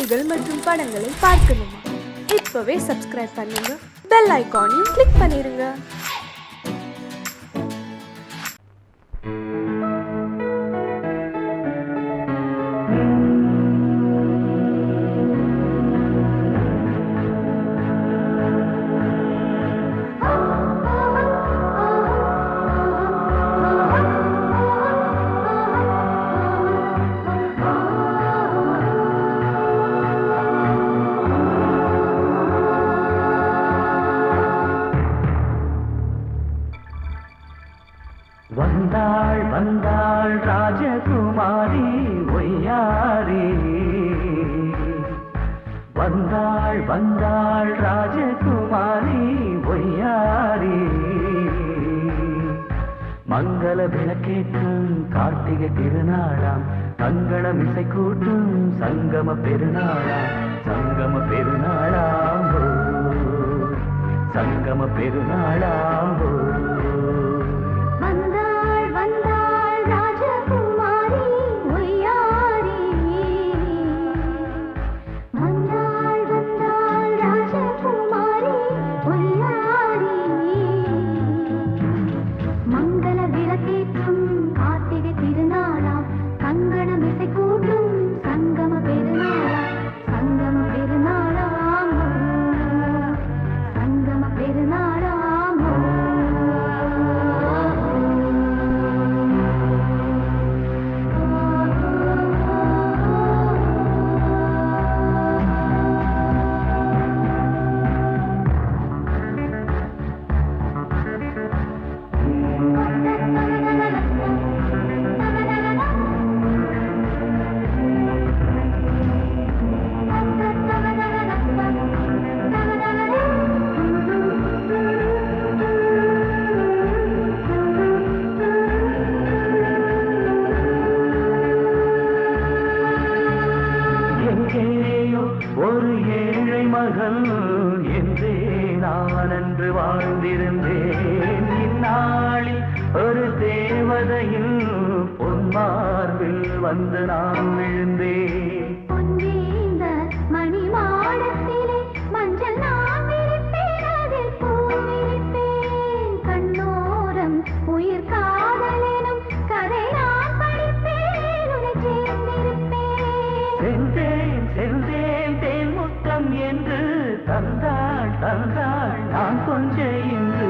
செய்திகள் மற்றும் படங்களை பார்க்கணுமா? இப்பவே சப்ஸ்கிரைப் பண்ணுங்க, பெல் ஐகானையும் கிளிக் பண்ணிருங்க. வந்தாள் வந்தாள் ராஜகுமாரி ஒய்யாரி, வந்தாள் வந்தாள் ராஜகுமாரி ஒய்யாரி. மங்கள விளக்கேற்றும் கார்த்திகை திருநாளாம், கங்கணம் இசை கூட்டும் சங்கம பெருநாளாம், சங்கம பெருநாளாம் சங்கம பெருநாளாம். ஒரு ஏழை மகள் என்றே நான் அன்று வாழ்ந்திருந்தேன். இந்நாளில் ஒரு தேவதையில் பொன்மார்பில் வந்து நான் விழுந்தேன். என்று தந்தாள் தந்தாள் நான் கொஞ்சம் இன்று,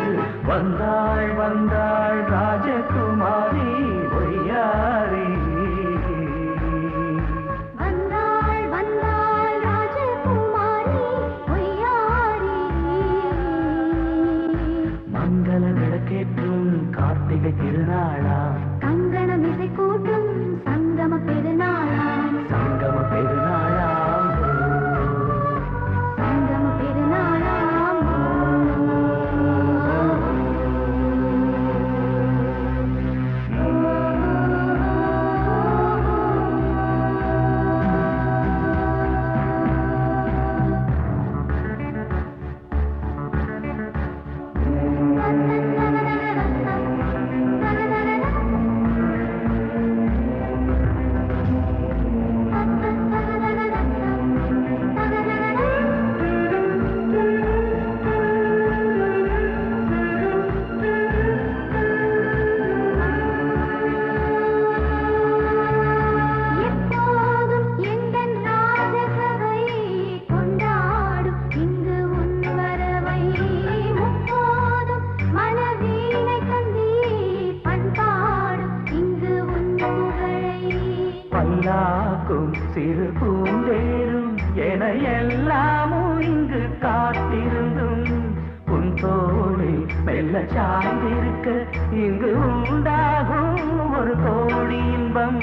வந்தாள் வந்தாள் ராஜகுமாரி ஒய்யாரி, வந்தாள் வந்தாள் ராஜகுமாரி ஒய்யாரி. மங்கள விளக்கேற்றும் கார்த்திகை திருநாளா, கங்கணம் இசை கூட்டும் சங்கம பெருநாளா, சங்கம பெருநாளா. பல்லாக்கும் சிறு பூந்தேரும் என எல்லாமும் இங்கு காத்திருந்தும், உன் தோளில் மெல்ல சாய்ந்திருக்க இங்கு உண்டாகும் ஒரு கோடி இன்பம்.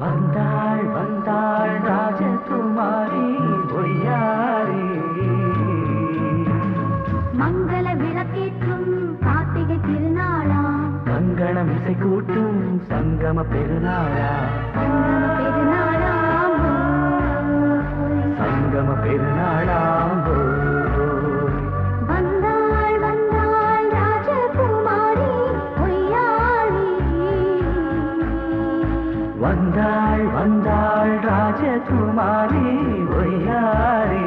வந்தாள் வந்தாள் ராஜகுமாரி ஒய்யாரி, மங்கள விளக்கேற்றும் கார்த்திகை திருநாளா, கங்கணம் இசை கூட்டும் சங்கம பெருநாளா, சங்கம பெருநாளா. சங்கம பெருநாளாம்போய் வந்தாள் வந்தாள் ராஜகுமாரி பொய்யாரி வந்தாள் வந்தாள் ராஜகுமாரி ஒய்யாரி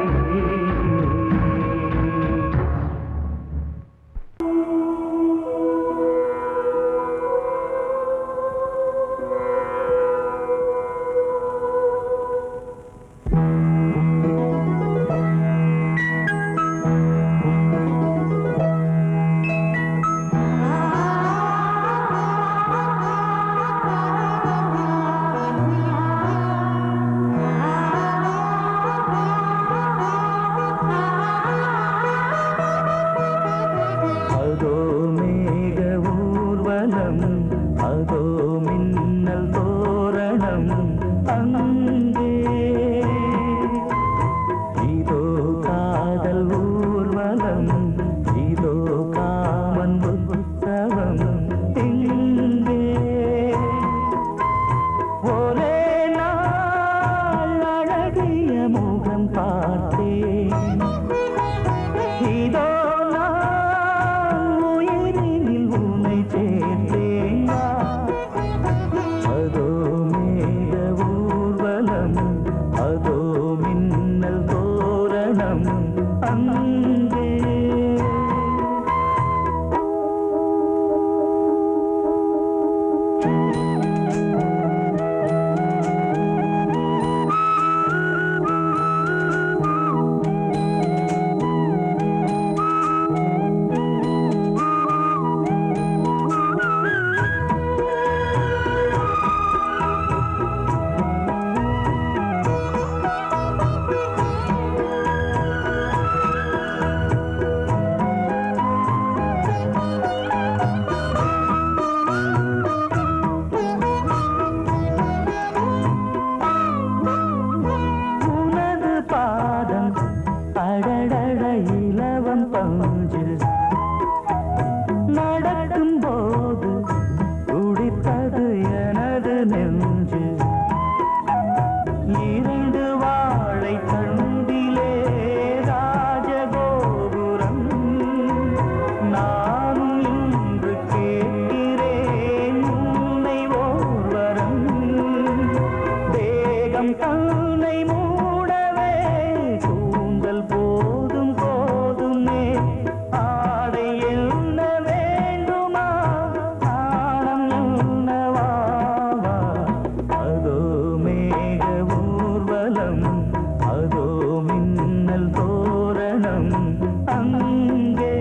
அதோ மின்னல் தோரணம் அங்கே இதோ காதல் ஊர்வலம் இதோ காமன் உற்சவம் இங்கே ஒரே நாள் அழகிய முகம் பார்த்தேன் இதோ நடக்கும் போது துடித்தது எனது நெஞ்சு இரண்டு வாழை தண்டிலே ராஜகோபுரம் நானும் இன்று கேட்கிறேன் உன்னை ஓர்வரம் தேகம் தன்னை மூடவே கூந்தல் போதும் போதுமே ஆடை என்ன வேண்டுமா ஆடம் என்னவாவா அதோ மேக ஊர்வலம் அதோ மின்னல் தோரணம் அங்கே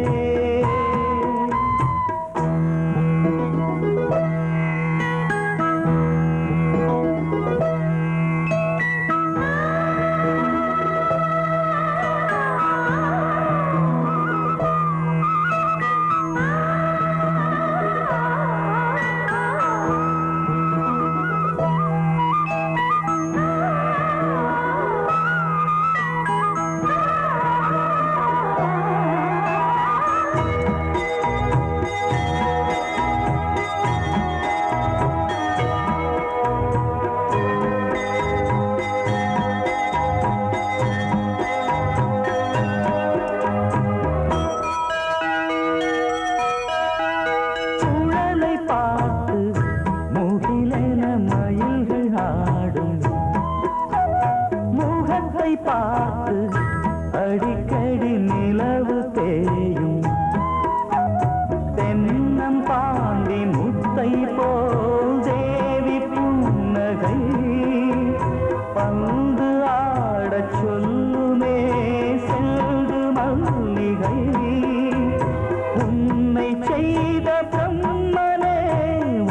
பார்த்து அடிக்கடி நிலவு தேயும் தென்னம் பாண்டி முத்தை போல் தேவி புன்னகை பந்து ஆடச் சொல்லுமே செல்து மல்லிகை உன்னை செய்த பிரம்மனே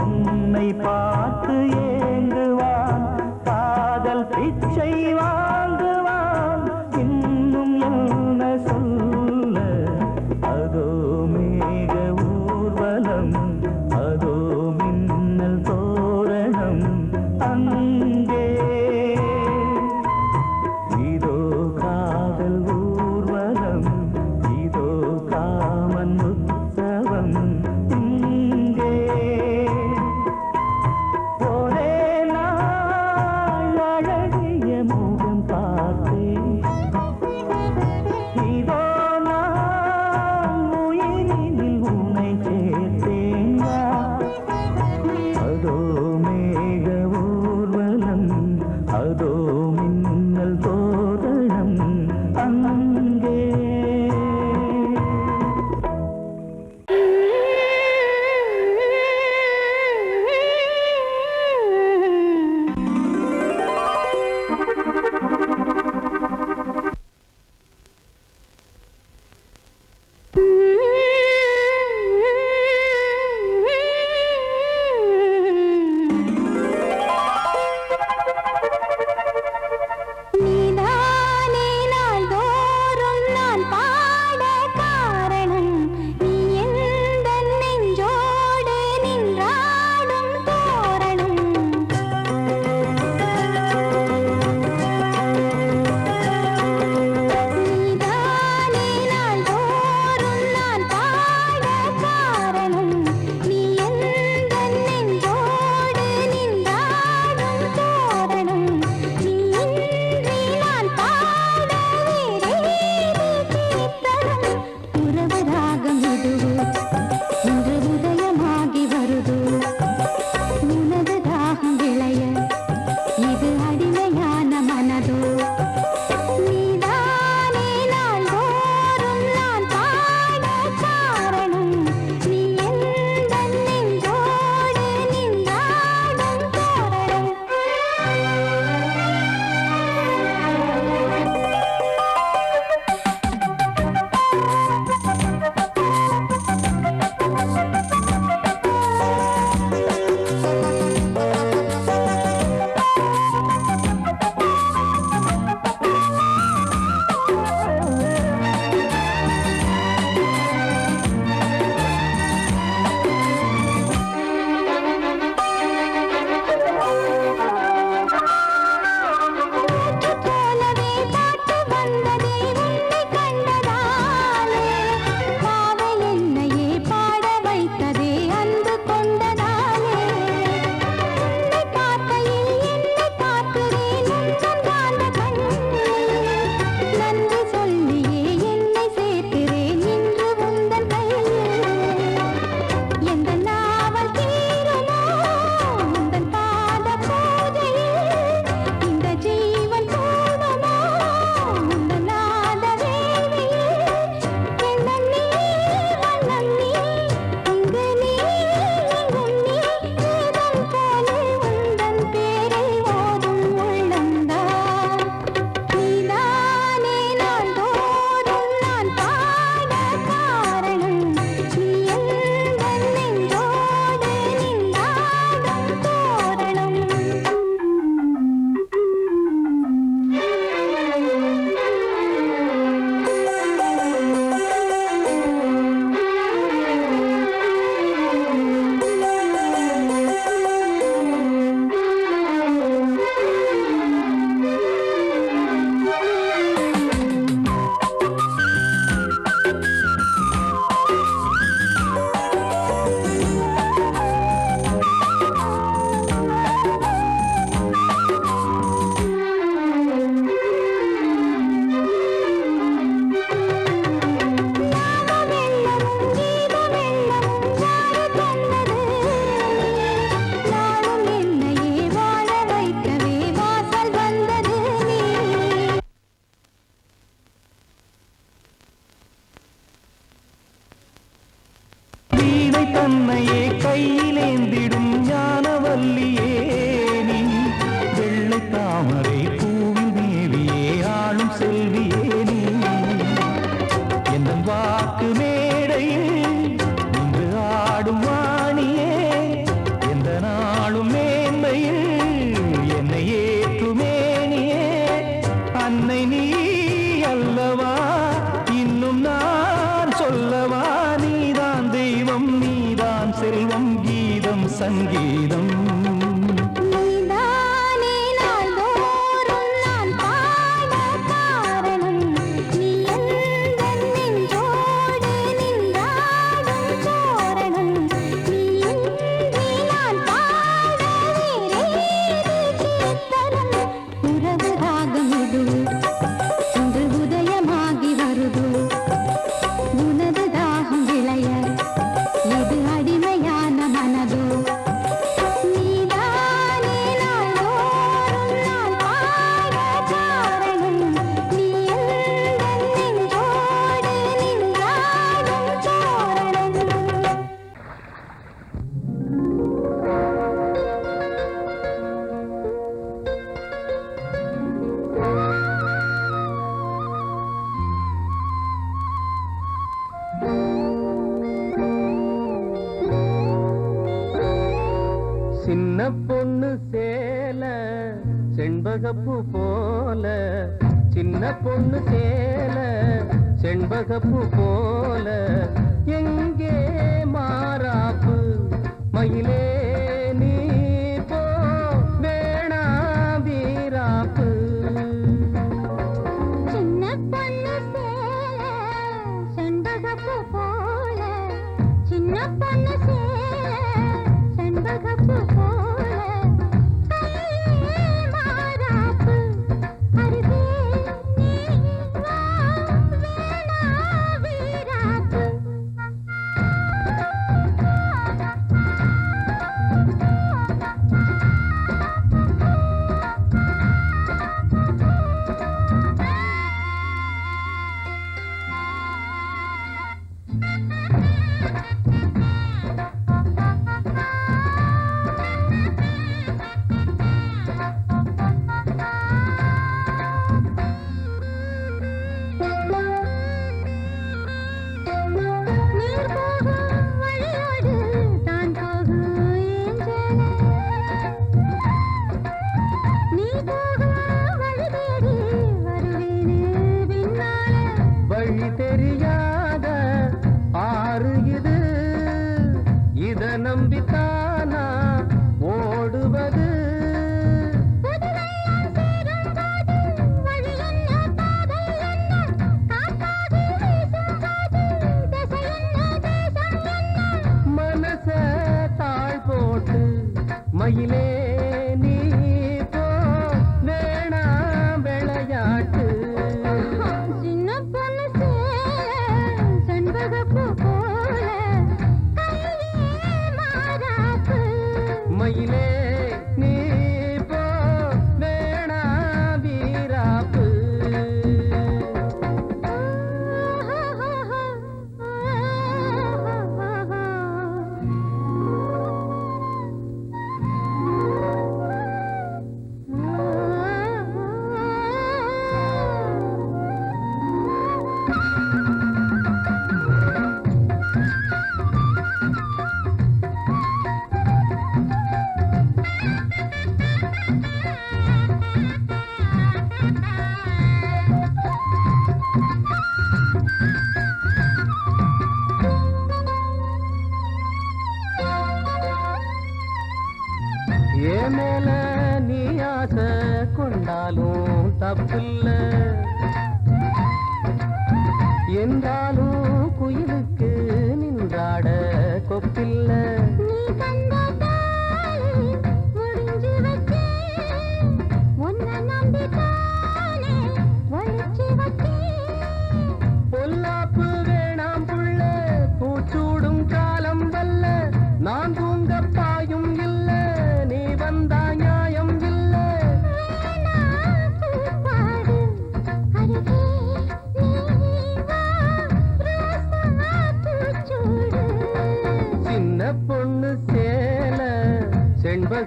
உன்னை பார்த்து ஏங்குவான் காதல் பிச்சை வாங்குவான் இன்னும் என்ன சொல்ல தன்னையே கையிலேந்திடும் ஞானவல்லியே நீ வெள்ளை தாமரை பூவில் மேவியே ஆளும் செல்வியே நீ என் வாக்கு மேடையில் இன்று ஆடும் வாணியே எந்த நாளும் மேன்மையில் என்னை ஏற்றுமேனியே அன்னை நீ அல்லவா இன்னும் நான் சொல்லவா நீதான் தெய்வம் நீதான் செல்வம் கீதம் சங்கீதம் நீதானே நாள்தோறும் நான் பாட காரணம் நீ எந்தன் நெஞ்சோடு நின்றாடும் தோரணம் நீ இன்றி நான் பாட வேறேது கீர்த்தனம் உறவு ராகம் இது இன்று உதயமாகி வருது உனது தாகம் விளைய இது அடிமையான மனதோ நீதானே நாள்தோறும் நான் பாட காரணம் நீ எந்தன் நெஞ்சோடு நின்றாடும் தோரணம் சின்ன பொண்ணு சேல செண்பகப்பூ போல சின்ன பொண்ணு சேல செண்பகப்பூ போல எங்கே மாறாப்பு மயிலே நீ போ வேணா வீராப்பு சின்ன பொண்ணு சேல செண்பகப்பூ போல சின்ன பொண்ணு சேல செண்பகப்பூ போல கையே மாறாப்பு அருகே நீ வா வேணா வீராப்பு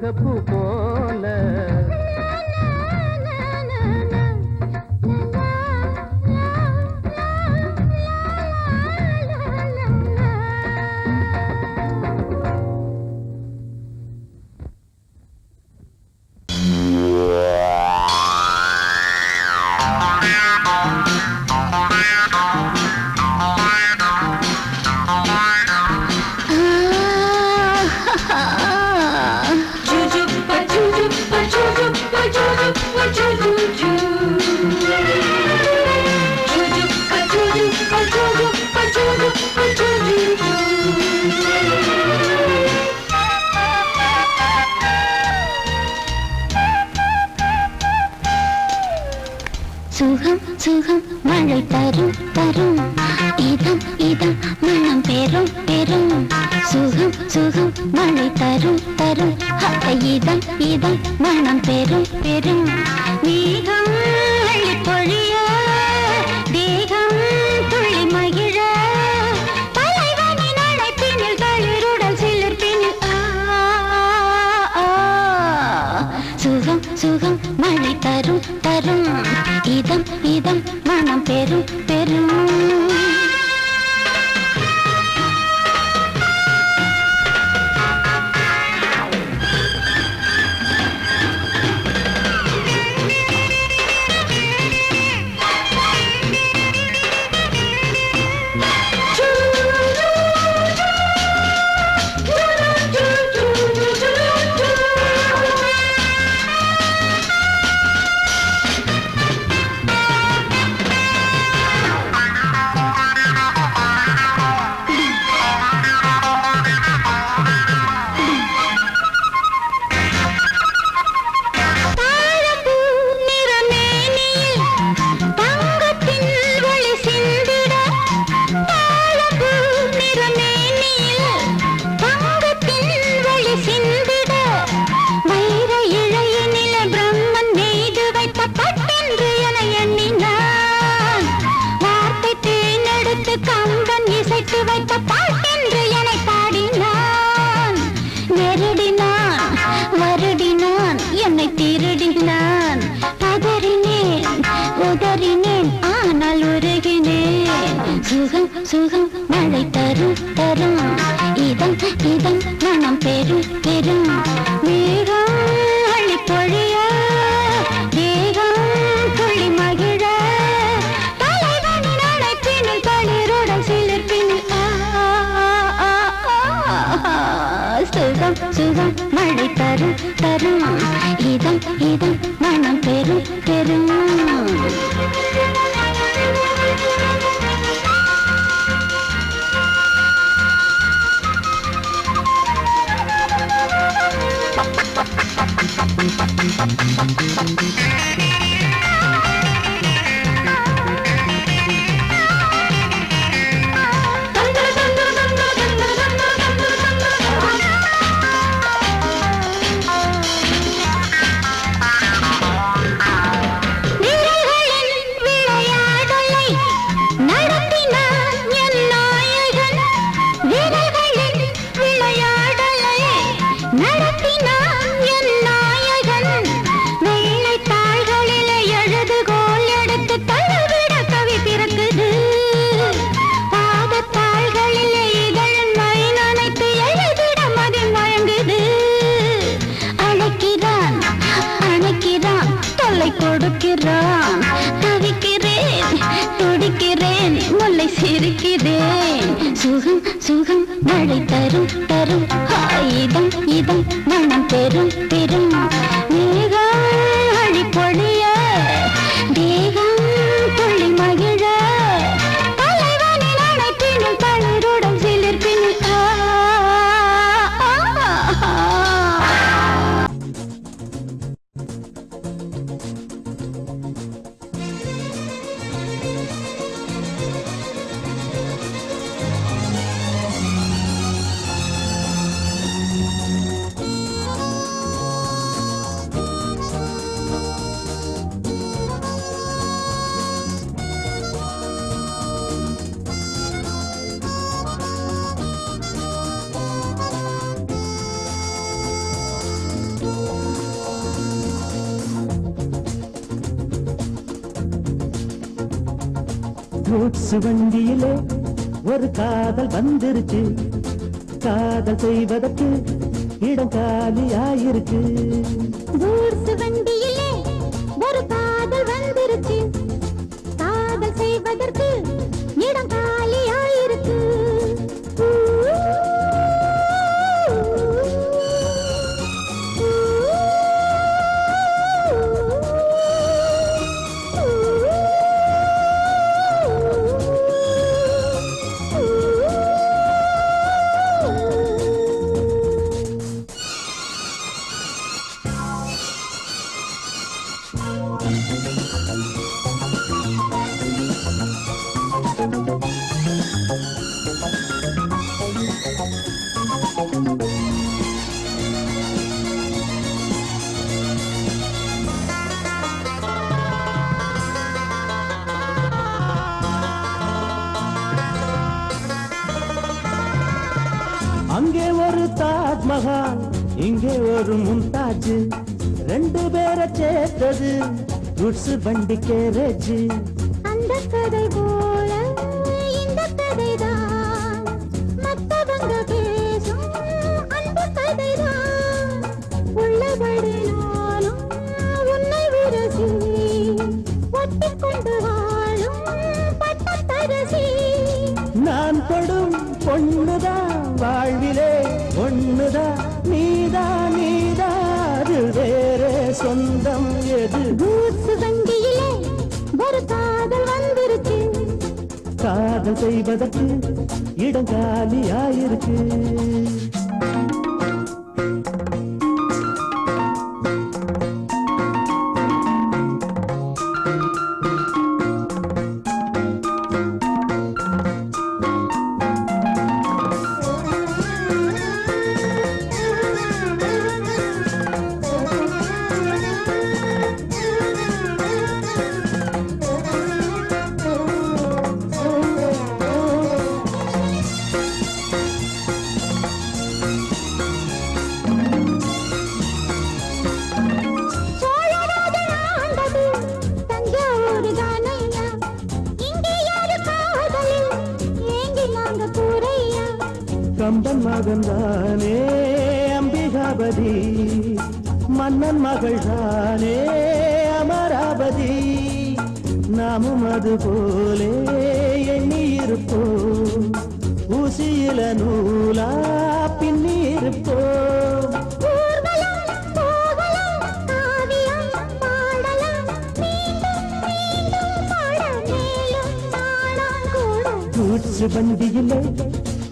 செண்பகப்பூ போல சுகம் சுகம் மழை தரும் தரும் இதம் இதம் மனம் பெரும் பெரும் சுகம் சுகம் மழை தரும் தரும் இதம் இதம் மனம் பெரும் பெரும் மேகம் அள்ளி பொழிய தேகம் துள்ளி மகிழ தலைவனின் அழைப்பினில் தளிருடன் சிலிர்ப்பினில் சுகம் சுகம் மழை தரும் தரும் இதம் இதம் மனம் பெரும் பெரும் வைத்த பாட்டென்று என்னை பாடினான் நெருடினான் வருடினான் என்னை திருடினான் பதறினேன் உதறினேன் ஆனால் உருகினேன் சுகம் சுகம் மழை தரும் தரும் இதம் இதம் மனம் பெரும் பெரும் மேகம் அள்ளி பொழிய தேகம் துள்ளி மகிழ தலைவனின் அழைப்பினில் தளிருடன் சிலிர்ப்பினில் சுகம் சுகம் மழை தரும் தரும் இதம் இதம் மனம் பெரும் பெரும் கொடுக்கிறான் தவிக்கிறேன் துடிக்கிறேன் முல்லை சிரிக்கிறேன் சுகம் சுகம் மழை தரும் தரும் இதம் இதம் மனம் பெரும் பெரும் மேகம் அழி பொழிய தேகம் துள்ளி மகிழ தலைவனின் அழைப்பினில் தளிருடன் சிலிர்ப்பினில் கூட்ஸ் வண்டியிலே ஒரு காதல் வந்துருச்சு, காதல் செய்வதற்கு இடம் காலியாயிருக்கு. கூட்ஸ் வண்டியிலே ஒரு காதல் வந்துருச்சு, காதல் செய்வதற்கு இடம் காலியாயிருக்கு. அங்கே ஒரு தாஜ்மஹால், இங்கே ஒரு மும்தாஜ், ரெண்டு பேரை சேர்த்தது குட்ஸ் வண்டி கேரேஜ். அந்த கதை போல இந்த கதைதான், மத்தவங்க பேசும் அந்த கதைதான். உள்ளபடி நானும் உன்னை விரசி, ஒட்டிக்கொண்டு வாழும் பட்டத்தரசி. நான் தொடும் பொண்ணுதான் வாழ்விலே ஒண்ணுதான், நீதான் நீதான் வேறே சொந்தம் எது? கூட்ஸ் வண்டியிலே ஒரு காதல் வந்துருச்சு, காதல் செய்வதற்கு இடம் காலியாயிருக்கு. கம்பன் மகன் தானே அம்பிகாபதி, மன்னன் மகள் தானே அமராபதி. நாமும் அது போலே எண்ணி இருப்போம், ஊசியில நூலா பின்னி இருப்போம். கூட்ஸ் வண்டியிலே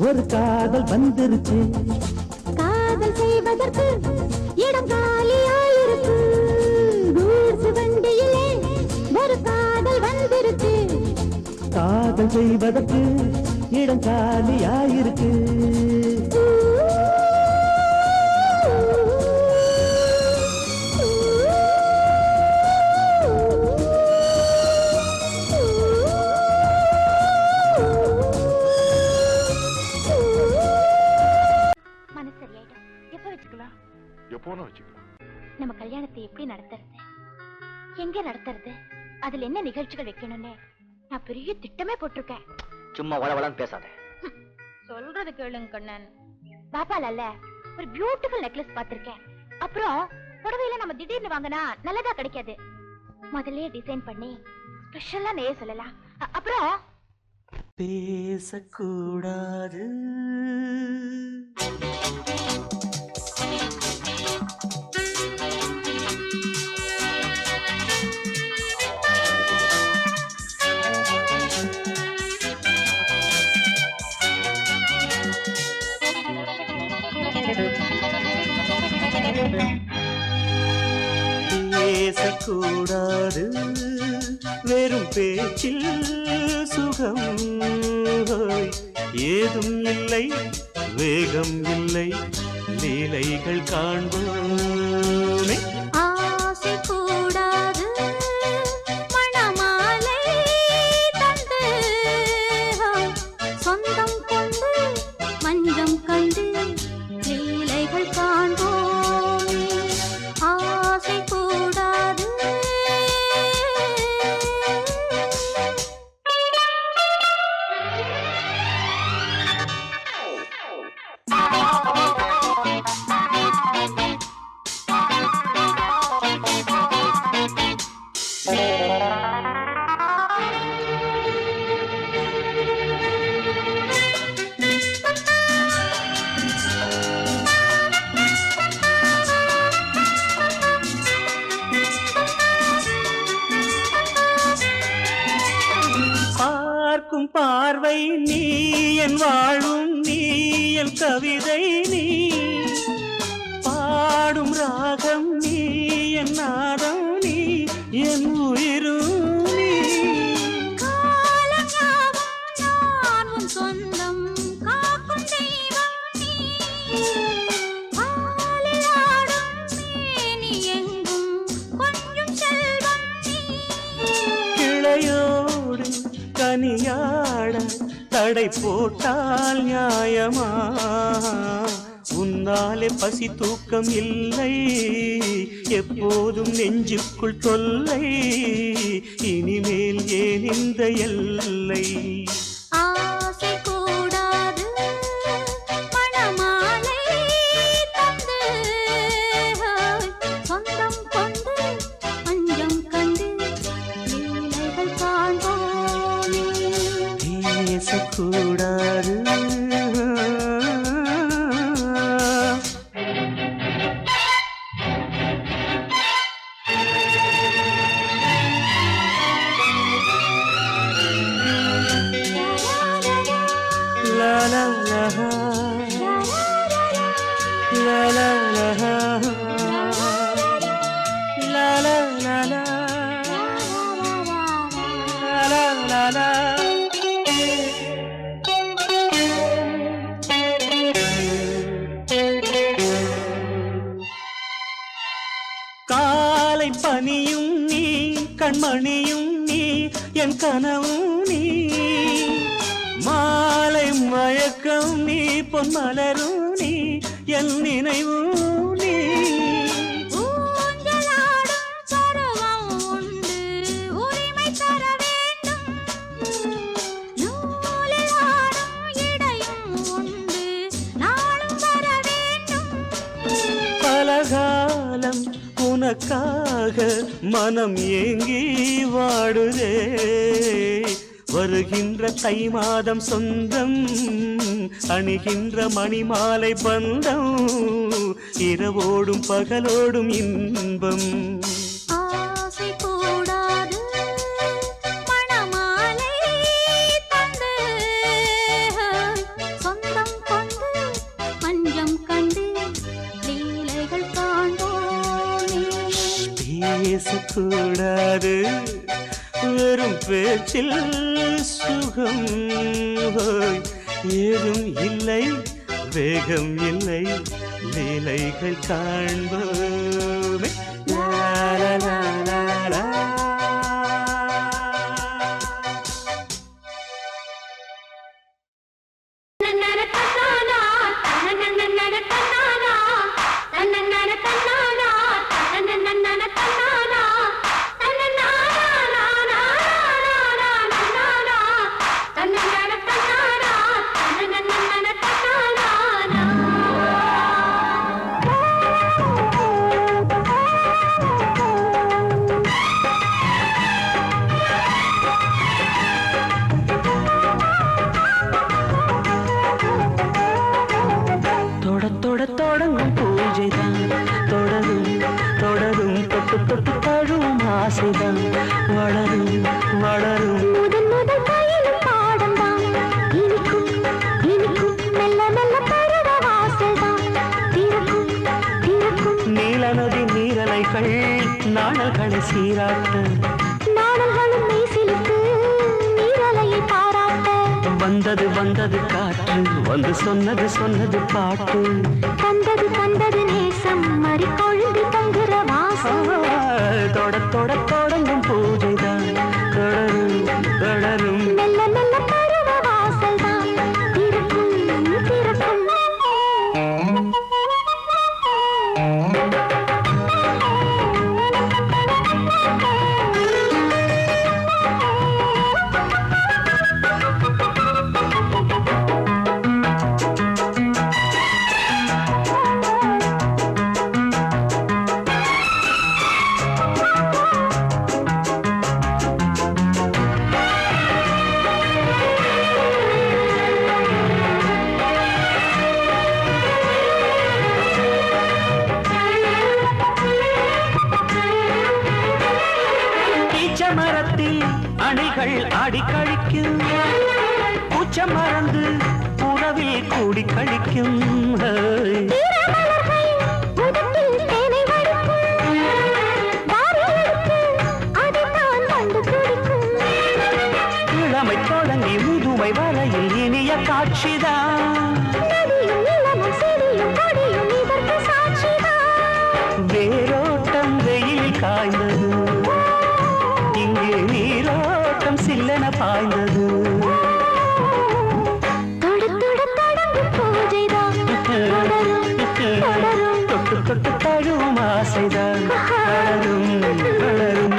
ஒரு காதல் வந்துருச்சு, காதல் செய்வதற்கு இடம் காலியாயிருக்கு. கூட்ஸ் வண்டியிலே ஒரு காதல் வந்துருச்சு, காதல் செய்வதற்கு இடம் காலியாயிருக்கு. நம்ம கல்யாணத்தை எப்படி நடத்துறது, எங்க நடத்துறது, அதுல என்ன நிகழ்ச்சிகள் வைக்கணும்னு நான் பெரிய திட்டமே போட்டிருக்கேன். சும்மா வளவளன்னு பேசாத. சொல்றது கேளுங்க கண்ணன். பாப்பால ஒரு பியூட்டிஃபுல் நெக்லஸ் பாத்திருக்கேன். அப்புறம் புடவையில நம்ம திடீர்னு வாங்கினா நல்லதா கிடைக்காது, முதல்ல டிசைன் பண்ணி ஸ்பெஷலா நெய்ய சொல்லலாம். அப்புறம் பேசக்கூடாது, பேசக்கூடாது, வெறும் பேச்சில் சுகம் ஏதும் இல்லை, வேகம் இல்லை, லீலைகள் காண்போமே. ஆசை கூடாது, மணமாலை தந்து சொந்தம் கொண்டு மஞ்சம் கண்டு லீலைகள் காண்போமே. ஆசை கூடாது. பார்க்கும் பார்வை நீ என் வாழும் நீ என் கவிதை நீ பாடும் ராகம் நீ என் நாதம் நீ என் உயிரும் நீ சொந்தம் காக்கும் தெய்வம் நீ நீ எங்கும் கொஞ்சம் செல்வம் நீ கிளையோடு கனியாட தடை போட்டால் நியாயமா உன்னாலே பசி தூக்கம் இல்லை எப்போதும் நெஞ்சுக்குள் தொல்லை இனிமேல் ஏன் இந்த எல்லை ஆசை கூடாது மணமாலை தந்து சொந்தம் கொண்டு பஞ்சம் கண்டு லீலைகள் காண்போமே பேசக்கூடாது காலை பனியும் நீ கண்மணியும் நீ என் கனவும் நீ மாலை மயக்கம் நீ பொன்மலரும் நீ என் நினைவும் நீ பலகாலம் உனக்காக மனம் ஏங்கி வாடுதே வருகின்ற தை மாதம் சொந்தம் அணிகின்ற மணிமாலை பந்தம் இரவோடும் பகலோடும் இன்பம் ஆசை கூடாது மணமாலை தந்து சொந்தம் கொண்டு பஞ்சம் கண்டு லீலைகள் காண்போமே பேசக்கூடாது வெறும் பேச்சில் சுகம் ஏதும் இல்லை வேகம் இல்லை லீலைகள் காண்போமே லா லா லா லா லா. தொடங்கும் பூஜைதான் தொடரும் தொடரும் தொட்டு தொட்டு தழுவும் ஆசைதான் வளரும் வளரும் முதன் முதல் பயிலும் பாடம்தான் இனிக்கும் இனிக்கும் மெல்ல மெல்ல பருவ வாசல்தான் திறக்கும் திறக்கும் நீல நதி நீரலைகள் நாணல்களை சீராட்ட நாணல்களும் மெய்சிலுக்கு நீரலையை பாராட்ட வந்தது வந்தது காற்று வந்து சொன்னது சொன்னது பாட்டு தந்தது தந்தது நேசம் மறி கொழுந்து தங்குற வாசம் தொடங்கும் பூஜைதான் தொடரும் தொடரும் மெல்ல மெல்ல பருவ வாசல்தான் திறக்கும் திறக்கும் ஆடி கழிக்கும் கூச்சம் மறந்து உறவில் கூடி கழிக்கும் இளமை தொடங்கி முதுமை வரையில் இனிய காட்சிதான் வேரோட்டம் வெயில் காய்ந்தது இங்கே நீரோட்டம் சில்லென பாய்ந்தது தொட்டு தொட்டு தழுவும் ஆசைதான் வளரும் வளரும்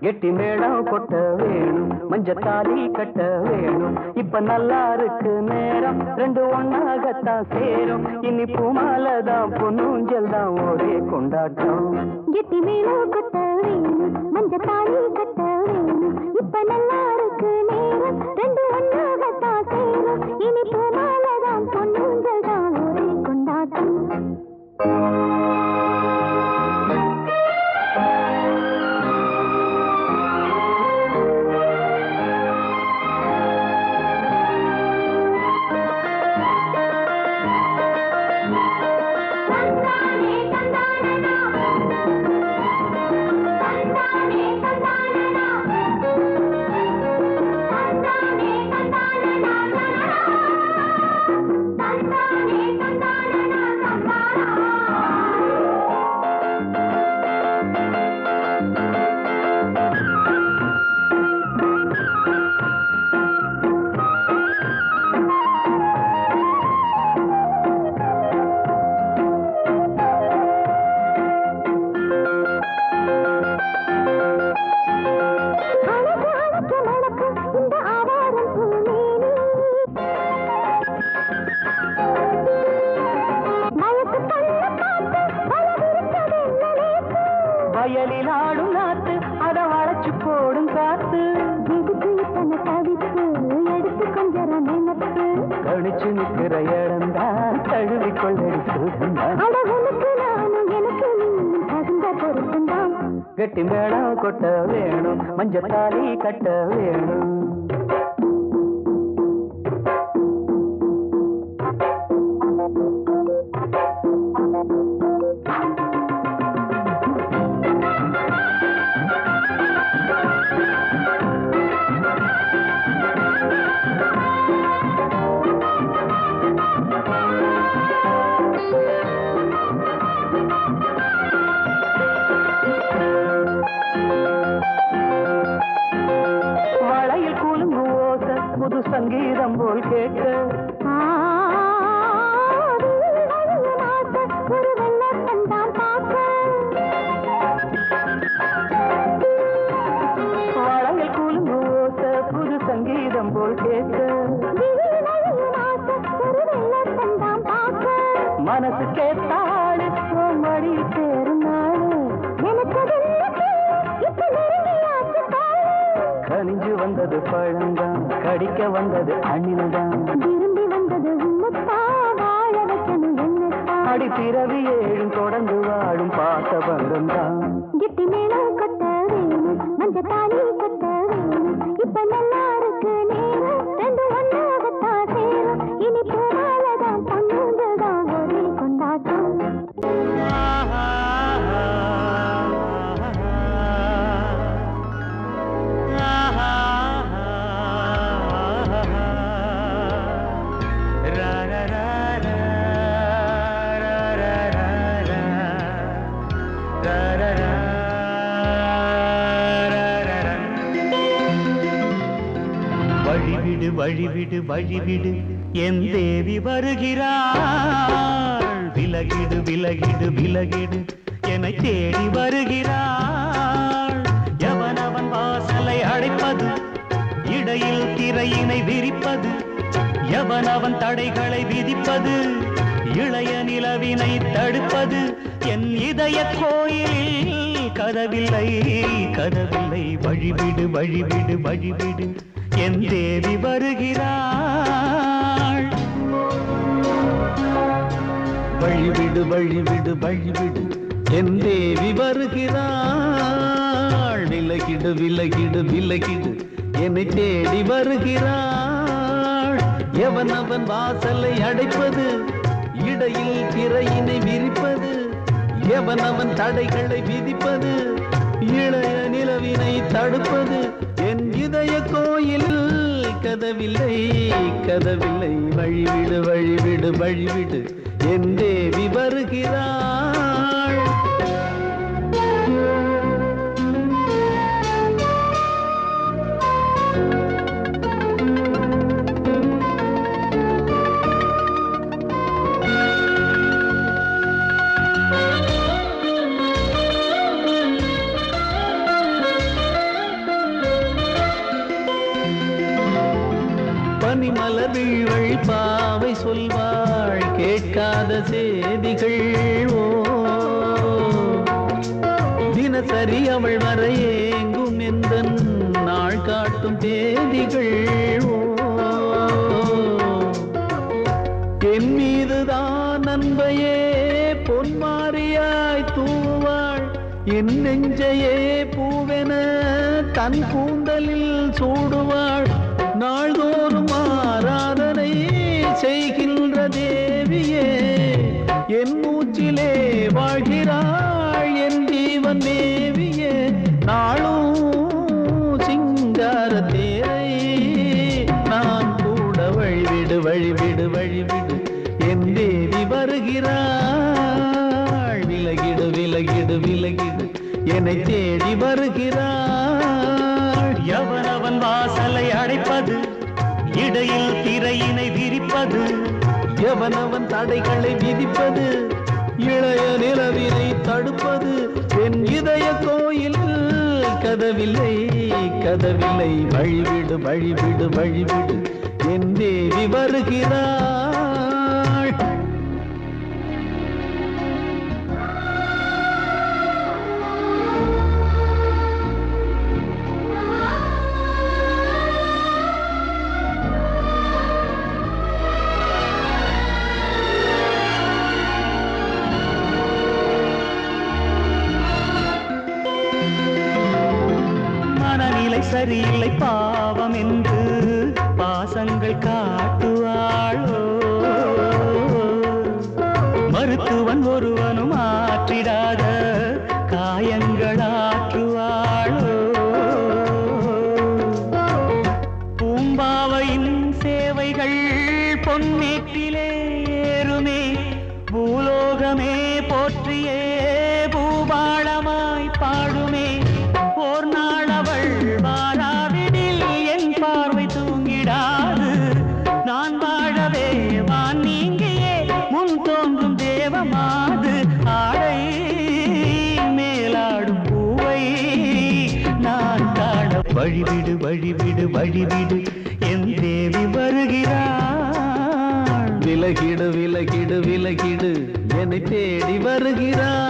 கெட்டி மேளம் கொட்ட வேணும் மஞ்சத்தாலி கட்ட வேணும் இப்ப நல்லா இருக்கு நேரம் ரெண்டு ஒன்னாகத்தான் சேரும் இனி பூமாலதான் பொன்னூஞ்சல் தான் ஒரே கொண்டாட்டம் கெட்டி மேளம் கொட்ட வேணும் மஞ்சத்தாலி கட்ட வேணும் இப்ப நல்லா இருக்கு நேரம் ரெண்டு ஒன்னாகத்தான் சேரும் இனி பூமாலதான் பொன்னூஞ்சல் தான் ஒரே கொண்டாட்டம் வயலில் ஆடும் நாத்து அத வளைச்சு போடும் காத்து எடுத்து கொஞ்சம் நினைப்பு கழிச்சு நிற்கிற இடம்தான் தழுவி கொள்ளடி சுகந்தான் எனக்கு தகுந்த பொருத்தந்தான் கெட்டி மேளம் கொட்ட வேணும் மஞ்சத்தாலி கட்ட வேணும் புது சங்கீதம் போல் கேட்க ஒரு வெள்ளத்தந்தான் பார்க்க வாழையில் குலுங்கு ஓச புது சங்கீதம் போல் கேட்க ஒரு வெள்ளத்தந்தான் பார்க்க மனசு கேட்டாள் மடி சேரும் நாள் எனக்கு இப்ப நெருங்கியாச்சு கனிஞ்சு வந்தது பழந்தான் கடிக்க வந்தது அணில்தான் விரும்பி வந்தது உன்னத்தான் வாழ வைக்கணும் என்னத்தான் அடி பிறவி ஏழும் தொடர்ந்து வாழும் பாசபந்தம் தான் கிட்டி மேளம் கொட்ட வேணும் மஞ்ச தாலி கொட்ட வேணும் இப்ப நல்லா இருக்கு நேரம் ரெண்டு ஒன்னாகத்தான் சேரும் இனி பூமாலதான் பொண்ணுங்கதான் ஒரே கொண்டாட்டம் வழிவிடு வழிவிடு வழிவிடு என் தேவி வருகிறாள் விலகிடு விலகிடு விலகிடு என்னை தேடி வருகிறாள் எவனவன் வாசலை அடைப்பது இடையில் திரையினை விரிப்பது எவனவன் தடைகளை விதிப்பது இளைய நிலவினை தடுப்பது என் இதய கோயிலில் கதவில்லை கதவில்லை வழிவிடு வழிவிடு வழிவிடு என் தேவி வருகிறாள் வழிவிடு வழிவிடு வழிவிடு என் தேவி வருகிறாள் விலகிடு விலகிடு விலகிடு என்னை தேடி வருகிறாள் எவனவன் வாசலை அடைப்பது இடையில் திரையினை விரிப்பது எவனவன் தடைகளை விதிப்பது இளைய நிலவினை தடுப்பது என் இதய கோயில் கதவில்லை கதவில்லை வழிவிடு வழிவிடு வழிவிடு என் தேவி வருகிறாள் பனிமலர் வீழ்வழி பாவை சொல்வாள் கேட்காத செய்திகள் ஓ தினசரி அவள் வர ஏங்கும் எந்த நாள் காட்டும் தேதிகள் ஓ என் மீதுதான் அன்பையே பொன்மாரியாய் தூவாள் என் நெஞ்சையே பூவென தன் கூந்தலில் சூடுவாள் நாள்தோறும் ஆராதனை செய்கின்ற தேவியே என் மூச்சிலே வாழ்கிறாள் என் ஜீவன் தேவியே நாளும் சிங்கார தேரை நான் கூட வழிவிடு வழிவிடு வழிவிடு என் தேவி வருகிறாள் விலகிடு விலகிடு விலகிடு என்னை தேடி வருகிறாள் எவனவன் வாசலை அடைப்பது இடையில் திரையினை விரிப்பது எவனவன் தடைகளை விதிப்பது இளைய நிலவினை தடுப்பது என் இதய கோயில் கதவில்லை கதவில்லை வழிவிடு வழிவிடு வழிவிடு என் தேவி வருகிறாள் சரியில்லை பாவம் என்று பாசங்கள் காட்டுவாளோ மருத்துவன் ஒருவனும் ஆற்றிடாத காயங்களாற்றுவாளோ பூம்பாவையின் சேவைகள் பொன்னேற்றிலே ஏறுமே பூலோகமே போற்றியே பூபாளமாய் பாடுமே ஓர் நாள் அவள் வாராவிடில் என் பார்வை தூங்கிடா வழிவிடு வழிவிடு என் தேவி வருகிறாள். விலகிடு விலகிடு விலகிடு என்னை தேடி வருகிறாள்.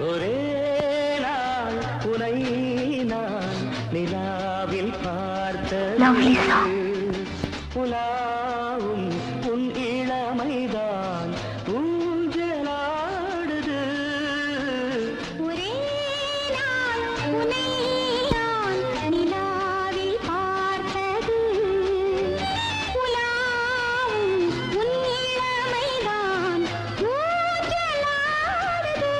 ஒரே நாள் உனை நான் நிலாவில் Lovely பார்த்தது song. உலாவும் உன் இளமைதான் ஊஞ்சலாடுது. ஒரே நாள் உன்னை நான் நிலாவில் பார்த்தது. உலாவும் உன் இளமைதான் ஊஞ்சலாடுது.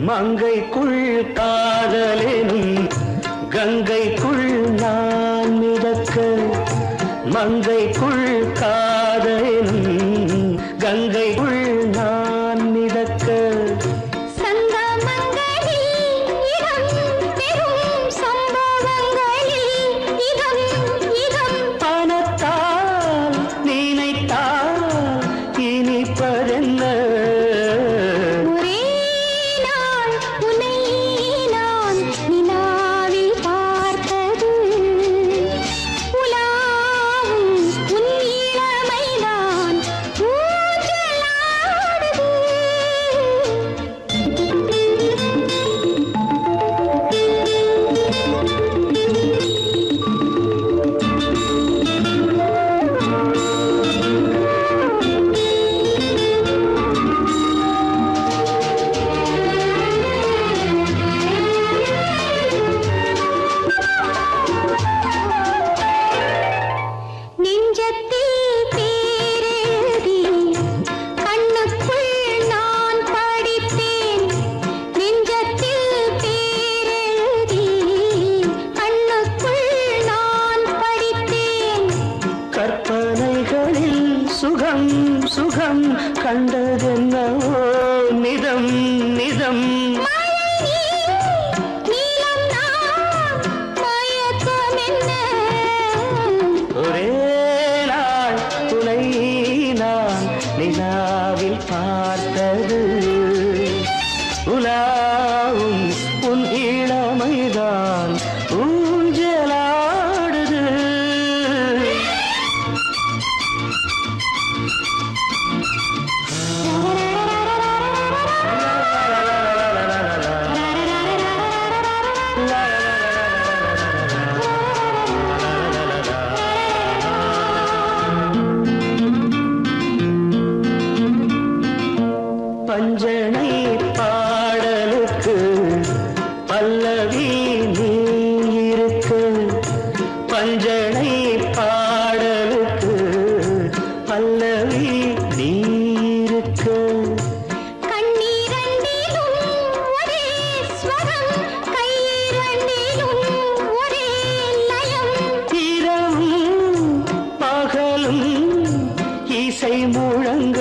மங்கைக்குள் காதலெனும் கங்கைக்குள் நான் மிதக்க, மங்கைக்குள் காதலெனும் கங்கைக்குள் நான் மிதக்க. சங்கமங்களில் இடம் பெறும் சம்பவங்களில் இதம் இதம் பணத்தால் நினைத்தால் இனிப்பதென்ன? ஒரே நாள் உன்னை நான் நிலாவில் பார்த்தது. உலாவும் உன் இளமைதான் ஊஞ்சலாடுது. நெஞ்சத்தில் பேரெழுதி கண்ணுக்குள் நான் படித்தேன். நெஞ்சத்தில் பேரெழுதி கண்ணுக்குள் நான் படித்தேன். கற்பனைகளில் சுகம் சுகம் கண்டதென்னவோ நிதம் நிதம். நீலம் நான் மயக்கம் என்ன? ஒரே நாள் துணை நான் நிலாவில் பார்த்தது. உலாவும் உன் இளமைதான் ஊஞ்சலாடுது. பஞ்சனை பாடலுக்கு பல்லவி நீ இருக்க, பஞ்சனை பாடலுக்கு பல்லவி நீ இருக்க. கண்ணீரண்டிலும் ஒரே ஸ்வரம், கையிரண்டிலும் ஒரே லயம். இரவும் பகலும் இசை முழங்க